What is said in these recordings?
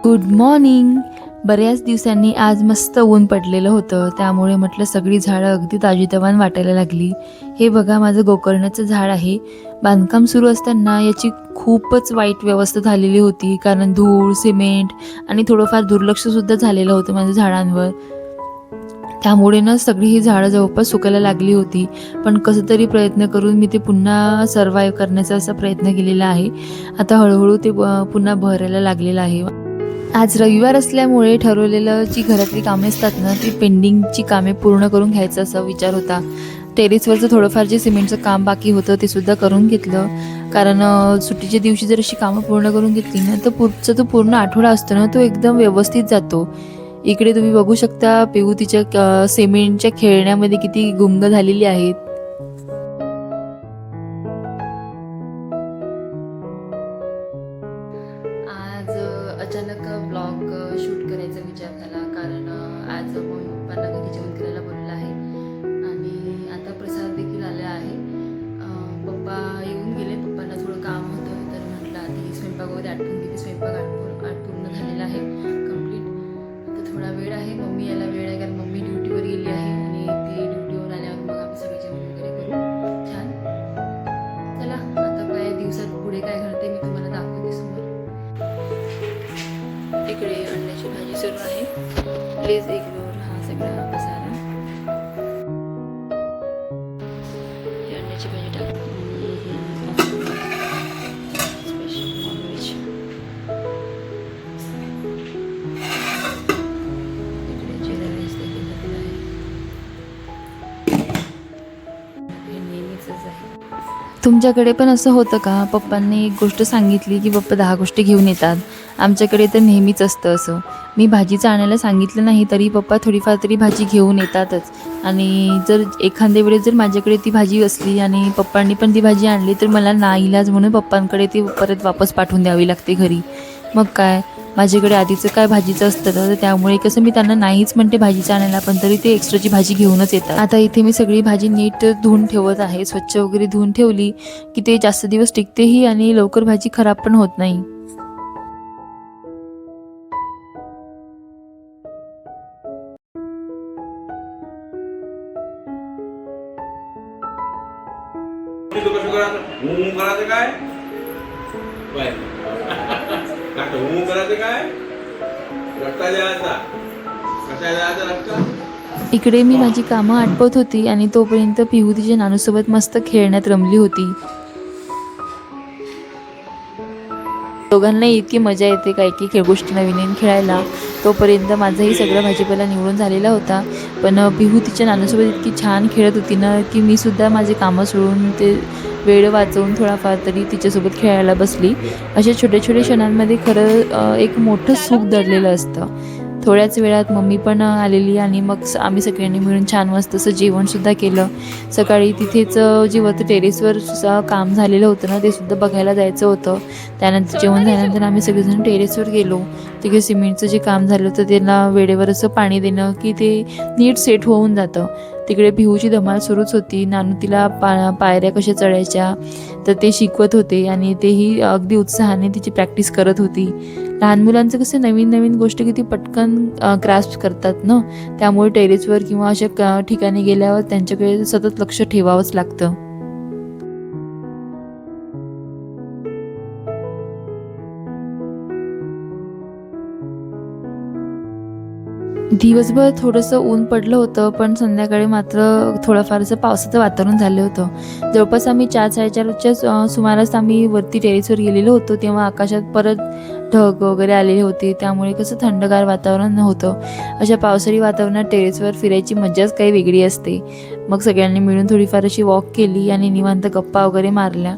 Good morning. बऱ्याच दिवसांनी आज मस्त ऊन पडलेलं होतं, त्यामुळे म्हटलं सगळी झाडं अगदी ताजीतवान वाटायला लागली. हे बघा, माझं गोकर्णाचं झाड आहे. बांधकाम सुरू असताना याची खूपच वाईट व्यवस्था झालेली होती, कारण धूळ, सिमेंट आणि थोडंफार दुर्लक्षसुद्धा झालेलं होतं माझ्या झाडांवर. त्यामुळे ना सगळी ही झाडं जवळपास सुकायला लागली होती. पण कसं तरी प्रयत्न करून मी ते पुन्हा सर्व्हाइव्ह करण्याचा असा प्रयत्न केलेला आहे. आता हळूहळू ते पुन्हा बहरायला लागलेलं आहे. आज रविवार असल्यामुळे ठरवलेलं जी घरातली कामे असतात ना, ती पेंडिंगची कामे पूर्ण करून घ्यायचा असा विचार होता. टेरेसवरचं थोडंफार जे सिमेंटचं काम बाकी होतं ते सुद्धा करून घेतलं. कारण सुट्टीच्या दिवशी जर अशी कामं पूर्ण करून घेतली ना, तर पुढचा जो पूर्ण आठवडा असतो ना, तो एकदम व्यवस्थित जातो. इकडे तुम्ही बघू शकता, पिहू तिच्या सिमेंटच्या खेळण्यामध्ये किती गुंग झालेली आहे. आज अचानक ब्लॉग शूट करायचा विचार झाला, कारण आज मम्मी पप्पांना घरी जेवण करायला बोललं आहे आणि आता प्रसाद देखील आले आहे. पप्पा येऊन गेले. पप्पांना थोडं काम होतं, तर म्हटलं आधी स्वयंपाक वगैरे आटपून घेते. स्वयंपाक पूर्ण झालेला आहे कंप्लीट. आता थोडा वेळ आहे, मम्मी यायला वेळ आहे, कारण मम्मी ड्युटीवर गेली आहे आणि ती ड्युटीवर आल्यावर मग आम्ही सगळे जेवण वगैरे करू. छान. चला, आता काय दिवसात पुढे काय घडते मी तुम्हाला दाखवते समोर. इकडे अंड्याची भाजी सुरू आहे. प्लीज इग्नोर हा सगळा पसारा. ही अंड्याची भाजी टाकून स्पेशल नॉनव्हेज. इकडे जिरा राईस देखील झालेला आहे. हे नेहमीच आहे. तुमच्याकडे पण असं होतं का? पप्पांनी एक गोष्ट सांगितली की पप्पा 10 गोष्टी घेऊन येतात. आमच्याकडे तर नेहमीच असतं असं. मी भाजीचं आणायला सांगितलं नाही तरी पप्पा थोडीफार तरी भाजी घेऊन येतातच. आणि जर एखाद्या वेळेस जर माझ्याकडे ती भाजी असली आणि पप्पांनी पण ती भाजी आणली, तर मला नाईलाज म्हणून पप्पांकडे ती परत वापस पाठवून द्यावी लागते घरी. मग काय, माझ्याकडे आधीचं काय भाजीचं असतं, तर त्यामुळे कसं मी त्यांना नाहीच म्हणते भाजीचं आणायला, पण तरी ते एक्स्ट्राची भाजी घेऊनच येतात. आता इथे मी सगळी भाजी नीट धुवून ठेवत आहे. स्वच्छ वगैरे धुवून ठेवली की ते जास्त दिवस टिकतेही आणि लवकर भाजी खराब पण होत नाही. करायचं काय करायचं काय इकडे मी माझी कामं आटपत होती आणि तोपर्यंत पिहू तिच्या नानूसोबत मस्त खेळण्यात रमली होती. दोघांना इतकी मजा येते काय की गोष्टी नवीन खेळायला. तोपर्यंत माझाही सगळं भाजीपाला निवडून झालेला होता. पण पिहू तिच्या नानूसोबत इतकी छान खेळत होती ना, की मी सुद्धा माझी कामं सोडून ते वेळ वाचवून थोडाफार तरी तिच्यासोबत खेळायला बसली. अशा छोट्या छोट्या क्षणांमध्ये खरं एक मोठं सुख दडलेलं असतं. थोड्याच वेळात मम्मी पण आलेली आणि मग आम्ही सगळ्यांनी मिळून छान मस्त असं जेवणसुद्धा केलं. सकाळी तिथेच जे होतं टेरेसवर काम झालेलं होतं ना, ते सुद्धा बघायला जायचं होतं. त्यानंतर जेवण झाल्यानंतर आम्ही सगळेजण टेरेसवर गेलो. तिकडे सिमेंटचं जे काम झालं होतं त्यांना वेळेवर असं पाणी देणं की ते नीट सेट होऊन जातं. तिकडे पिहूची धमाल सुरूच होती. नानू तिला पायऱ्या कशा चढायच्या तर ते शिकवत होते आणि तेही अगदी उत्साहाने तिची प्रॅक्टिस करत होती. लहान मुलांचं कसं नवीन नवीन गोष्ट किती पटकन ग्रास्प करतात ना, त्यामुळे टेरेसवर किंवा अशा ठिकाणी गेल्यावर त्यांच्याकडे सतत लक्ष ठेवावंच लागतं. दिवसभर थोडंसं ऊन पडलं होतं, पण संध्याकाळी मात्र थोडंफार असं पावसाचं वातावरण झालं होतं. जवळपास आम्ही 4-4:30च्या सुमारास आम्ही वरती टेरेसवर गेलेलो होतो, तेव्हा आकाशात परत ढग वगैरे आलेले होते. त्यामुळे कसं थंडगार वातावरण होतं. अशा पावसाळी वातावरणात टेरेसवर फिरायची मजाच काही वेगळी असते. मग सगळ्यांनी मिळून थोडीफार अशी वॉक केली आणि निवांत गप्पा वगैरे मारल्या.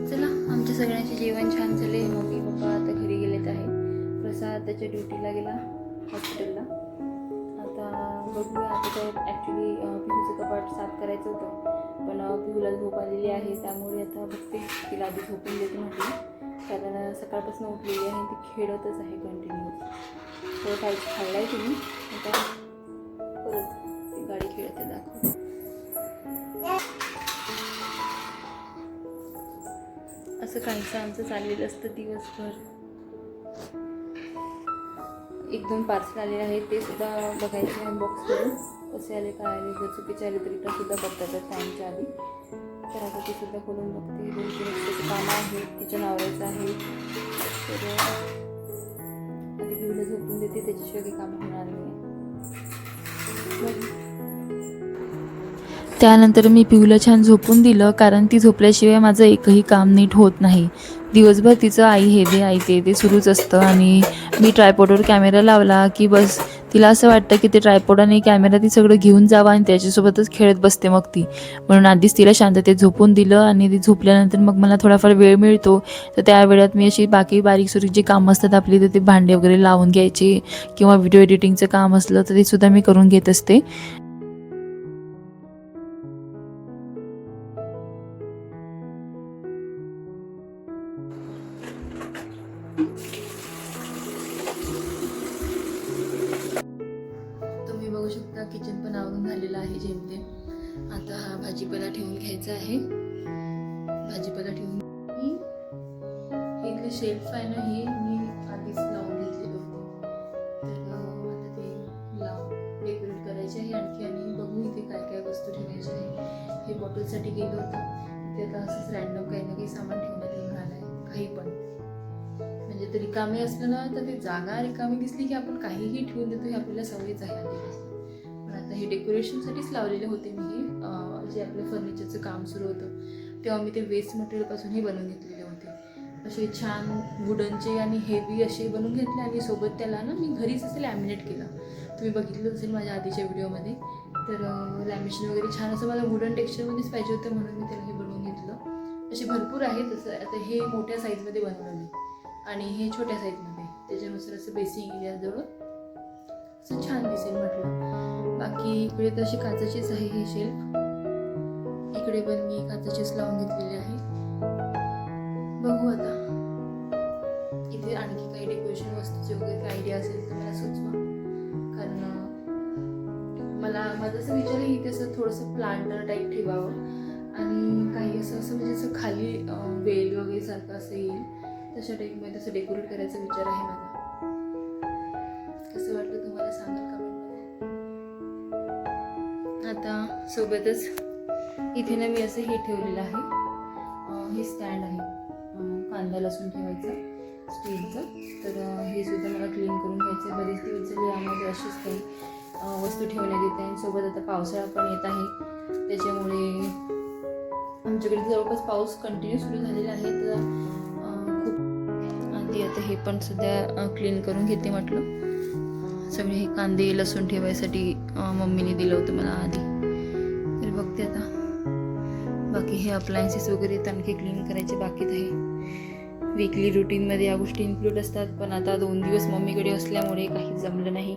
चला, आमच्या सगळ्यांचे जेवण छान झाले. मम्मी पप्पा आता घरी गेलेत आहे. प्रसाद त्याच्या ड्युटीला गेला हॉस्पिटलला. आता बघूया. आता काय ॲक्च्युली पिहूचं कपाट साफ करायचं होतं, पण पिहूला झोप आलेली आहे, त्यामुळे आता बघते तिला आधी झोपून देते म्हटलं, कारण सकाळपासून उठलेली आहे ती खेळतच आहे कंटिन्यू. थोडं काही खाल्लं आहे तिने. आता परत ती गाडी खेळते दाखव. असं काहीचं आमचं चाललेलं असतं दिवसभर. 1-2 पार्सल आलेले आहेत, ते सुद्धा बघायचे अनबॉक्स करून कसे आले काय आले. जर चुकीचे आले तरी सुद्धा बघतात टाईमच्या आधी. तर आता ते सुद्धा खोलून बघते. 2-3 एक्स्ट्राचे कामं आहेत, किचन आवरायचं आहे. तर आधी पिऊला झोपून देते, त्याच्याशिवाय काही कामं होणार नाही. त्यानंतर मी पिऊला छान झोपून दिलं, कारण ती झोपल्याशिवाय माझं एकही काम नीट होत नाही. दिवसभर तिचं आई हे दे आई ते सुरूच असतं. आणि मी ट्रायपॉडवर कॅमेरा लावला की बस तिला असं वाटतं की ते ट्रायपॉड आणि कॅमेरा ती सगळं घेऊन जावं आणि त्याच्यासोबतच खेळत बसते मग ती. म्हणून आधीच तिला शांततेत झोपून दिलं आणि ती झोपल्यानंतर मग मला थोडाफार वेळ मिळतो. तर त्या वेळात मी अशी बाकी बारीक सुरीक जी कामं असतात आपली, तर ते भांडे वगैरे लावून घ्यायचे किंवा व्हिडिओ एडिटिंगचं काम असलं तर ते सुद्धा मी करून घेत असते. तुम्ही बघू शकता किचन पण आवरून झालेलं आहे जेमतेम. आता हा भाजीपाला ठेवून घ्यायचा आहे. भाजीपाला ठेवून हे इथलं शेल्फ आहे ना, हे मी आधीच लावून घेतलेलं होतं. तर आता ते डेकोरेट करायचे आहे आणखी. आणि बघू इथे काय काय वस्तू ठेवायची आहे. हे बॉटलसाठी गेलं होतं, ते आता असंच रॅन्डम काही ना काही सामान ठेवण्यात येऊन राहिलं आहे. काही पण म्हणजे तरी रिकामे असलं ना, तर ते जागा रिकामी दिसली की आपण काहीही ठेवून देतो, हे आपल्याला सवयच आहे आधीपासून. पण आता हे डेकोरेशनसाठीच लावलेले होते मी. हे जे आपलं फर्निचरचं काम सुरू होतं तेव्हा मी ते वेस्ट मटेरियलपासून हे बनवून घेतलेले होते. असे छान वुडनचे आणि हेवी असे बनवून घेतले आणि सोबत त्याला ना मी घरीच असे लॅमिनेट केलं. तुम्ही बघितलं असेल माझ्या आधीच्या व्हिडिओमध्ये. तर लॅमिनेशन वगैरे छान असं मला वुडन टेक्स्चरमध्येच पाहिजे होतं, म्हणून मी त्याला हे बनवून घेतलं. असे भरपूर आहेत. तसं आता हे मोठ्या साईजमध्ये बनवलं मी आणि हे छोट्या साईजमध्ये, त्याच्यानुसार असं बेसिंग एरियाजवळ असं छान दिसेल म्हटलं. बाकी इकडे तर अशी काचेचीच आहे हे शेल्फ. इकडे पण मी काचेचीच लावून घेतलेली आहे. बघू आता इथे आणखी काही डेकोरेशन वस्तूचे वगैरे काही आयडिया असेल तर मला सुचवा. कारण मला माझं असं विचार आहे इथे असं थोडंसं प्लांटर टाईप ठेवावं आणि काही असं म्हणजे असं खाली वेल वगैरे सारखं असं येईल तशा टाईपमध्ये असं डेकोरेट करायचा विचार आहे माझा. कसं वाटलं तुम्हाला सांगाल कमेंटमध्ये. आता सोबतच इथे ना मी असं हे ठेवलेलं आहे. हे स्टँड आहे कांदा लसूण ठेवायचं स्टीलचं. तर हे सुद्धा मला क्लीन करून घ्यायचं आहे. बरेच दिवस झाले यामध्ये अशीच काही वस्तू ठेवण्यात येते. आणि सोबत आता पावसाळा पण येत आहे, त्याच्यामुळे आमच्याकडे जवळपास पाऊस कंटिन्यू सुरू झालेला आहे. तर खूप आधी आता हे पण सध्या क्लीन करून घेते म्हटलं. सगळे हे कांदे लसूण ठेवायसाठी मम्मीने दिलं होतं मला आधी. तर बघते आता. बाकी हे अप्लायन्सेस वगैरे आणखी क्लीन करायचे बाकीत आहे. वीकली रुटीनमध्ये या गोष्टी इन्क्लूड असतात, पण आता 2 दिवस मम्मीकडे असल्यामुळे काही जमलं नाही.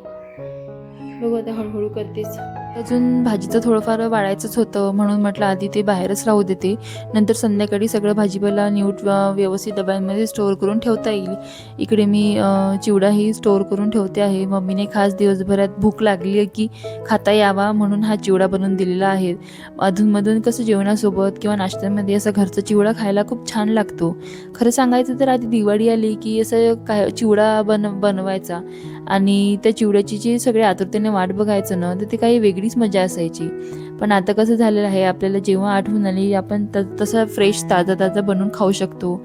बघू आता हळूहळू करतेच. अजून भाजीचं थोडंफार वाढायचंच होतं, म्हणून म्हटलं आधी ते बाहेरच राहू देते. नंतर संध्याकाळी सगळं भाजीपाला नीट व्यवस्थित डब्यांमध्ये स्टोअर करून ठेवता येईल. इकडे मी चिवडाही स्टोअर करून ठेवते आहे. मम्मीने खास दिवसभरात भूक लागली आहे की खाता यावा म्हणून हा चिवडा बनवून दिलेला आहे. अधूनमधून कसं जेवणासोबत किंवा नाश्त्यामध्ये असा घरचा चिवडा खायला खूप छान लागतो. खरं सांगायचं तर आधी दिवाळी आली की असं काय चिवडा बनवायचा आणि त्या चिवड्याची जी सगळ्या आतुरतेने वाट बघायचं ना, तर ते काही वेगळीच मजा असायची. पण आता कसं झालेलं आहे, आपल्याला जेव्हा आठवण आली आपण तसं फ्रेश ताजा बनवून खाऊ शकतो.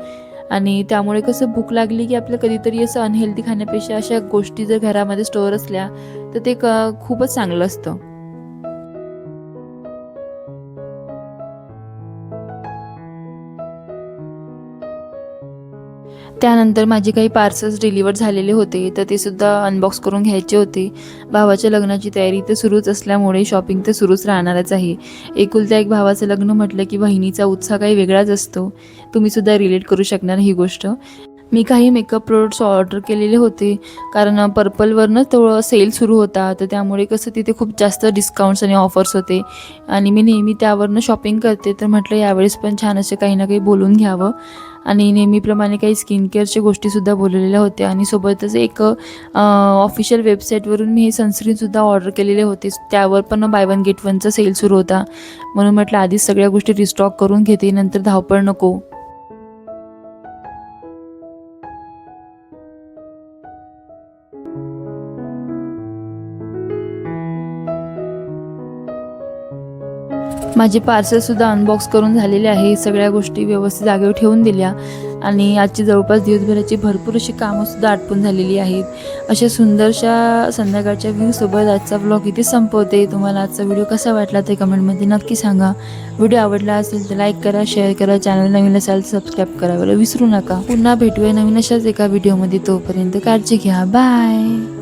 आणि त्यामुळे कसं भूक लागली की आपलं कधीतरी असं अनहेल्दी खाण्यापेक्षा अशा गोष्टी जर घरामध्ये स्टोअर असल्या तर ते खूपच चांगलं असतं. त्यानंतर माझे काही पार्सल्स डिलिव्हर झालेले होते, तर ते सुद्धा अनबॉक्स करून घ्यायचे होते. भावाच्या लग्नाची तयारी तर सुरूच असल्यामुळे शॉपिंग तर सुरूच राहणारच आहे. एकुलत्या एक भावाचं लग्न म्हटलं की बहिणीचा उत्साह काही वेगळाच असतो. तुम्ही सुद्धा रिलेट करू शकणार ही गोष्ट. मी काही मेकअप प्रोडक्ट्स ऑर्डर केलेले होते, कारण पर्पलवरनं तो सेल सुरू होता, तर त्यामुळे कसं तिथे खूप जास्त डिस्काउंट्स आणि ऑफर्स होते आणि मी नेहमी त्यावरनं शॉपिंग करते. तर म्हटलं यावेळेस पण छान असे काही ना काही बोलून घ्यावं. आणि नेहमीप्रमाणे काही स्किन केअरच्या गोष्टीसुद्धा बोललेल्या होत्या आणि सोबतच एक ऑफिशियल वेबसाईटवरून मी हे सनस्क्रीनसुद्धा ऑर्डर केलेले होते. त्यावर पण बाय 1 गेट 1चा सेल सुरू होता, म्हणून म्हटलं आधीच सगळ्या गोष्टी रिस्टॉक करून घेते, नंतर धावपळ नको. माझे पार्सलसुद्धा अनबॉक्स करून झालेले आहे. सगळ्या गोष्टी व्यवस्थित जागेवर ठेवून दिल्या आणि आजची जवळपास दिवसभराची भरपूर अशी कामंसुद्धा आटपून झालेली आहेत. अशा सुंदरशा संध्याकाळच्या व्ह्यूसोबत आजचा ब्लॉग इथे संपवते. तुम्हाला आजचा व्हिडिओ कसा वाटला ते कमेंटमध्ये नक्की सांगा. व्हिडिओ आवडला असेल तर लाईक करा, शेअर करा, चॅनल नवीन असाल तर सबस्क्राईब करायला विसरू नका. पुन्हा भेटूया नवीन अशाच एका व्हिडिओमध्ये. तोपर्यंत काळजी घ्या. बाय.